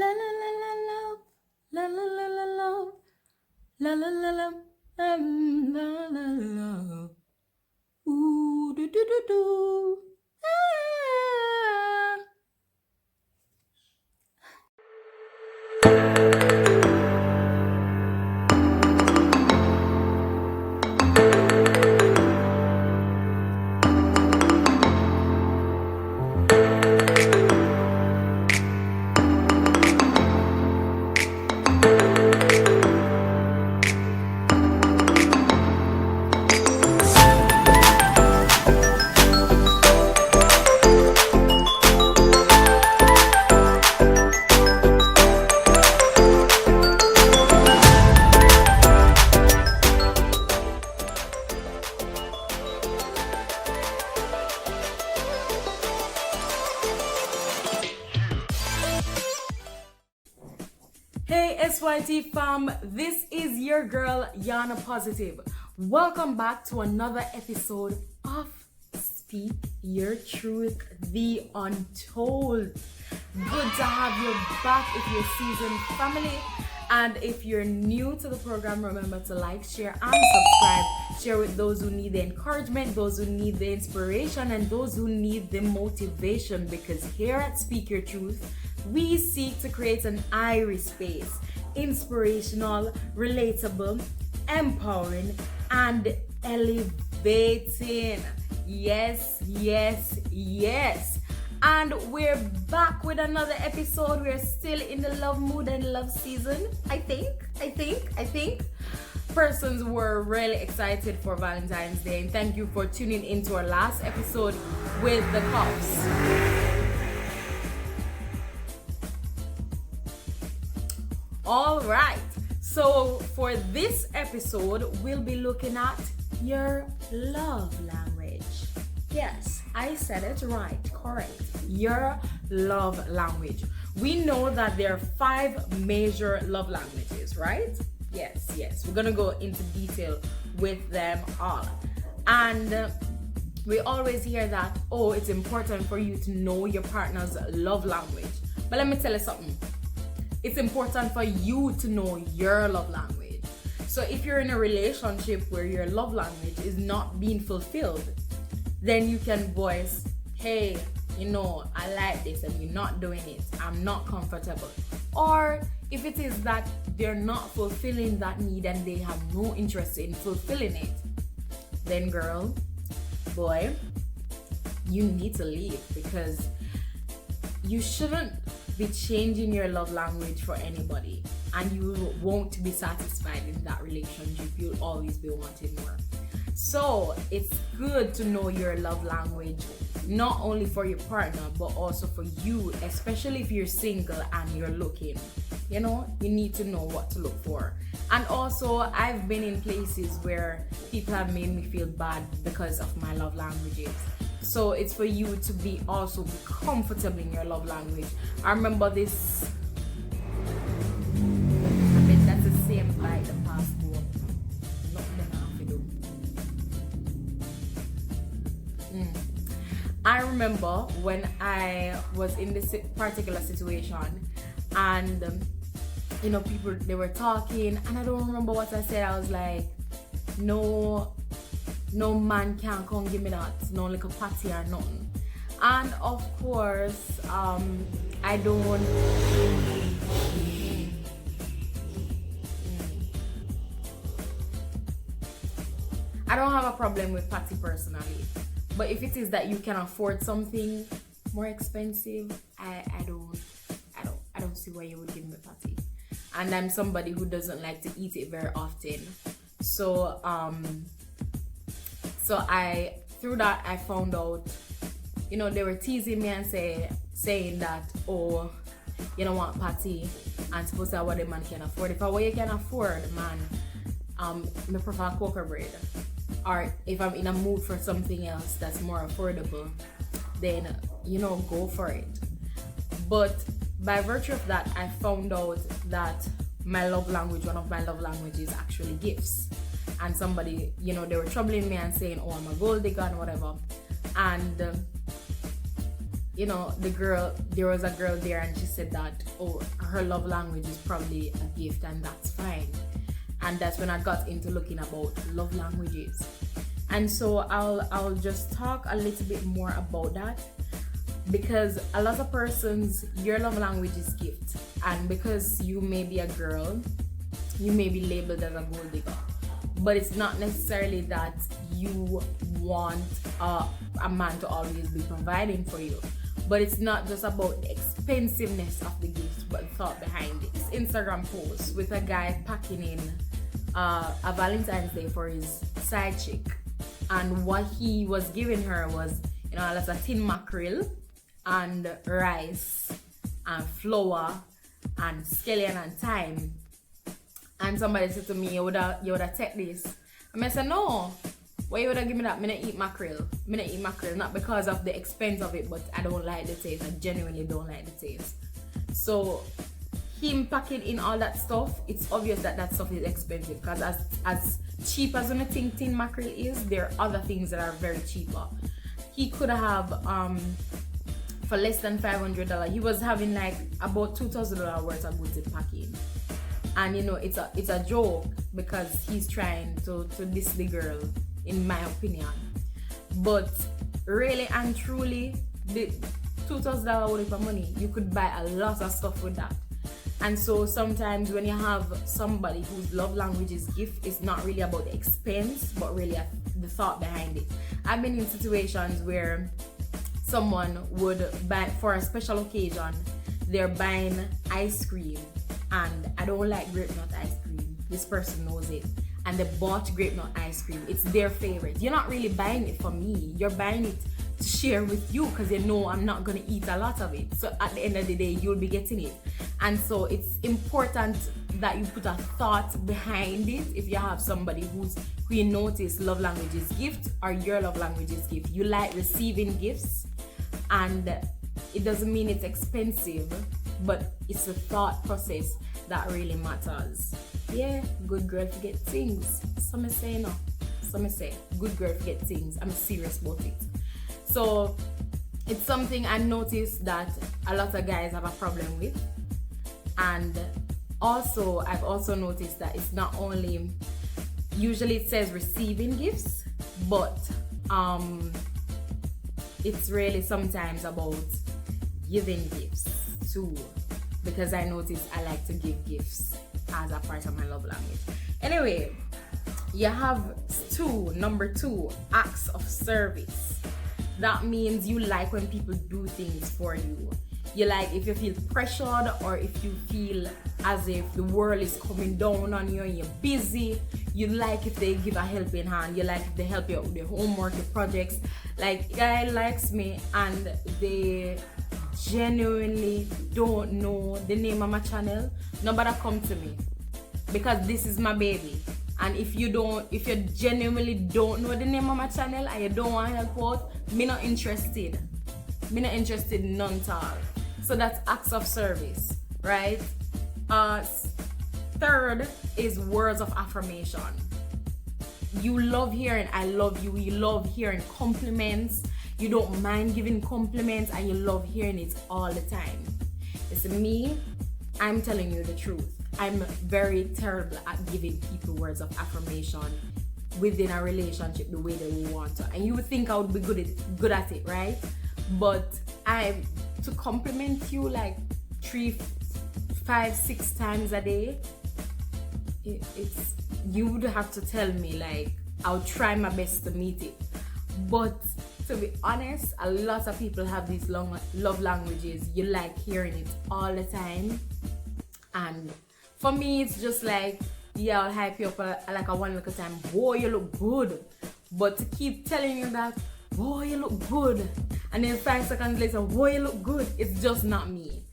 La la la la love, la la la la love, la la la la la la la. Ooh do do do do. Ah. Hey SYT fam, this is your girl Yana Positive. Welcome back to another episode of Speak Your Truth, the Untold. Good to have you back if you're seasoned family. And if you're new to the program, remember to like, share, and subscribe. Share with those who need the encouragement, those who need the inspiration, and those who need the motivation. Because here at Speak Your Truth, we seek to create an IREE space. Inspirational, relatable, empowering, and elevating. Yes, yes, yes. And we're back with another episode. We're still in the love mood and love season. I think. Persons were really excited for Valentine's Day. And thank you for tuning into our last episode with the cups. All right. So for this episode, we'll be looking at your love language. Yes, I said it right, correct. Your love language. We know that there are 5 major love languages, right? Yes. We're gonna go into detail with them all. And we always hear that, oh, it's important for you to know your partner's love language. But let me tell you something. It's important for you to know your love language. So if you're in a relationship where your love language is not being fulfilled, then you can voice, hey, I like this and you're not doing it. I'm not comfortable. Or if it is that they're not fulfilling that need and they have no interest in fulfilling it, then girl, boy, you need to leave, because you shouldn't be changing your love language for anybody, and you won't be satisfied in that relationship. You'll always be wanting more. So it's good to know your love language, not only for your partner but also for you, especially if you're single and you're looking. You need to know what to look for. And also, I've been in places where people have made me feel bad because of my love languages. So it's for you to be comfortable in your love language. I remember this. I bet that's the same like the passport. Not the half to do. I remember when I was in this particular situation, and people, they were talking, and I don't remember what I said. I was like, no man can come give me that, no little patty or nothing. And of course, I don't have a problem with patty personally. But if it is that you can afford something more expensive, I don't see why you would give me patty. And I'm somebody who doesn't like to eat it very often. So I found out, they were teasing me and saying that, oh, you don't want patty and suppose that what the man can afford. If I what you can afford, man, I prefer cocoa bread. Or if I'm in a mood for something else that's more affordable, then go for it. But by virtue of that, I found out that one of my love languages actually gifts. And somebody, they were troubling me and saying, oh, I'm a gold digger and whatever. And you know, there was a girl there and she said that, oh, her love language is probably a gift, and that's fine. And that's when I got into looking about love languages. And so I'll just talk a little bit more about that, because a lot of persons, your love language is gift, and because you may be a girl, you may be labeled as a gold digger, but it's not necessarily that you want a man to always be providing for you. But it's not just about the expensiveness of the gift, but the thought behind it. This Instagram post with a guy packing in a Valentine's Day for his side chick, and what he was giving her was, you know, lots of tin mackerel and rice and flour and scallion and thyme. And somebody said to me, you woulda take this. And I said, no, why you woulda give me that? I don't eat mackerel. I don't eat mackerel, not because of the expense of it, but I don't like the taste. I genuinely don't like the taste. So him packing in all that stuff, it's obvious that that stuff is expensive, because as cheap as when I think tin mackerel is, there are other things that are very cheaper. He could have for less than $500, he was having like about $2,000 worth of goods in packing. And you know, it's a joke, because he's trying to diss the girl, in my opinion. But really and truly, the $2,000 worth of money, you could buy a lot of stuff with that. And so sometimes when you have somebody whose love language is gift, it's not really about the expense, but really the thought behind it. I've been in situations where someone would buy, for a special occasion, they're buying ice cream, and I don't like grape nut ice cream. This person knows it. And they bought grape nut ice cream. It's their favorite. You're not really buying it for me. You're buying it to share with you, because you know I'm not going to eat a lot of it. So at the end of the day, you'll be getting it. And so it's important that you put a thought behind it. If you have somebody who you notice love language is gift, or your love language is gift. You like receiving gifts, and it doesn't mean it's expensive, but it's the thought process that really matters. Yeah, good girl forget things. Some say no. Some say good girl forget things. I'm serious about it. So it's something I noticed that a lot of guys have a problem with. And also, I've also noticed that it's not only, usually it says receiving gifts, but it's really sometimes about giving gifts too, because I notice I like to give gifts as a part of my love language. Anyway, you have number two, acts of service. That means you like when people do things for you. You like if you feel pressured, or if you feel as if the world is coming down on you and you're busy. You like if they give a helping hand. You like if they help you out with your homework, your projects. Like, guy likes me and they genuinely don't know the name of my channel, nobody come to me, because this is my baby. And if you genuinely don't know the name of my channel and you don't want help out, me not interested none at all. So that's acts of service, right? Third is words of affirmation. You love hearing I love you. You love hearing compliments. You don't mind giving compliments, and you love hearing it all the time. It's me, I'm telling you the truth. I'm very terrible at giving people words of affirmation within a relationship the way that we want to. And you would think I would be good at it, right? But to compliment you like 3, 5, 6 times a day, you would have to tell me, like, I'll try my best to meet it. But to be honest, a lot of people have these love languages. You like hearing it all the time. And for me, it's just like, yeah, I'll hype you up like a one little time. Boy, you look good. But to keep telling you that, boy, you look good, and then 5 seconds later, boy, you look good, it's just not me.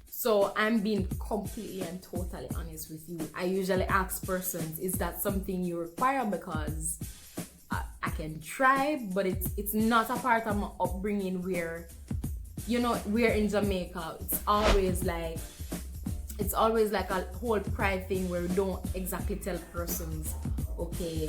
So I'm being completely and totally honest with you. I usually ask persons, is that something you require? Because I can try, but it's not a part of my upbringing where, you know, we're in Jamaica. It's always like a whole pride thing where we don't exactly tell persons, okay,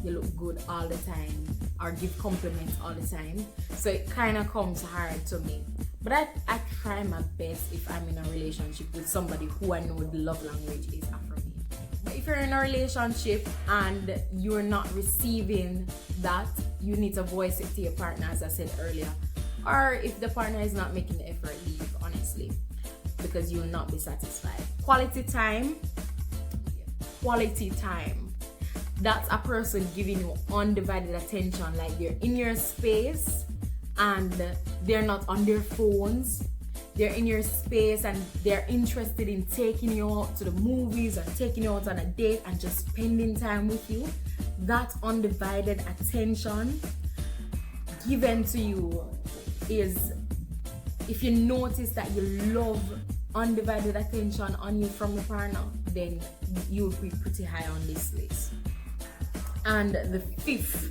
you look good all the time, or give compliments all the time. So it kind of comes hard to me. But I try my best if I'm in a relationship with somebody who I know the love language is affirmation. But if you're in a relationship and you're not receiving that, you need to voice it to your partner, as I said earlier. Or if the partner is not making the effort, leave, honestly, because you will not be satisfied. Quality time. That's a person giving you undivided attention, like they're in your space and they're not on their phones. They're in your space and they're interested in taking you out to the movies or taking you out on a date and just spending time with you. That undivided attention given to you is, if you notice that you love undivided attention on you from your partner, then you'll be pretty high on this list. And the fifth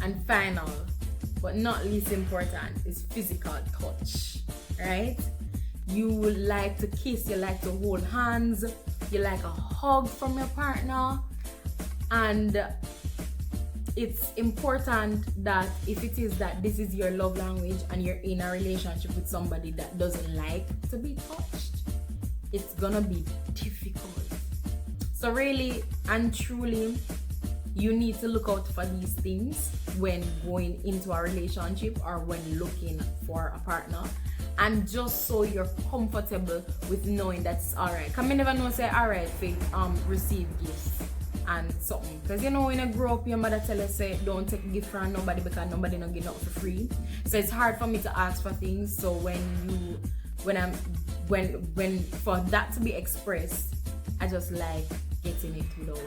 and final, but not least important, is physical touch, right? You like to kiss, you like to hold hands, you like a hug from your partner, and it's important that if it is that this is your love language and you're in a relationship with somebody that doesn't like to be touched, it's gonna be difficult. So really and truly, you need to look out for these things when going into a relationship or when looking for a partner, and just so you're comfortable with knowing that's alright. Cause me never know say alright for receive gifts and something, because you know when you grow up your mother tell you say don't take gift from nobody because nobody don't get nothing for free. So it's hard for me to ask for things. So when for that to be expressed, I just like getting it without,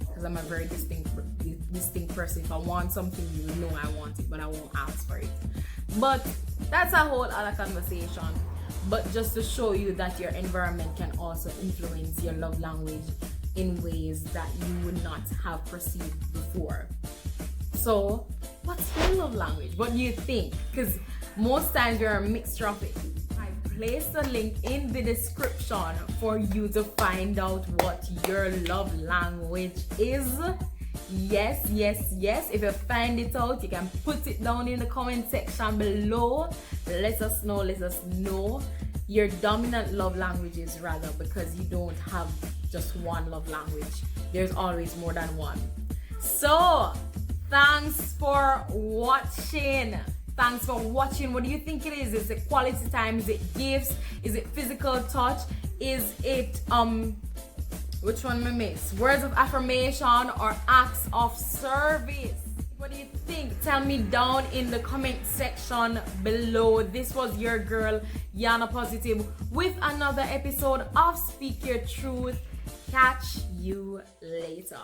because I'm a very distinct person. If I want something, you know I want it, but I won't ask for it. But that's a whole other conversation. But just to show you that your environment can also influence your love language in ways that you would not have perceived before. So what's your love language? What do you think? Because most times you're a mixture of it. I placed a link in the description for you to find out what your love language is. Yes. If you find it out, you can put it down in the comment section below. Let us know your dominant love languages, rather, because you don't have just one love language. There's always more than one. So thanks for watching. What do you think it is? Is it quality time? Is it gifts? Is it physical touch? Is it which one we miss? Words of affirmation or acts of service? What do you think? Tell me down in the comment section below. This was your girl Yana Positive with another episode of Speak Your Truth. Catch you later.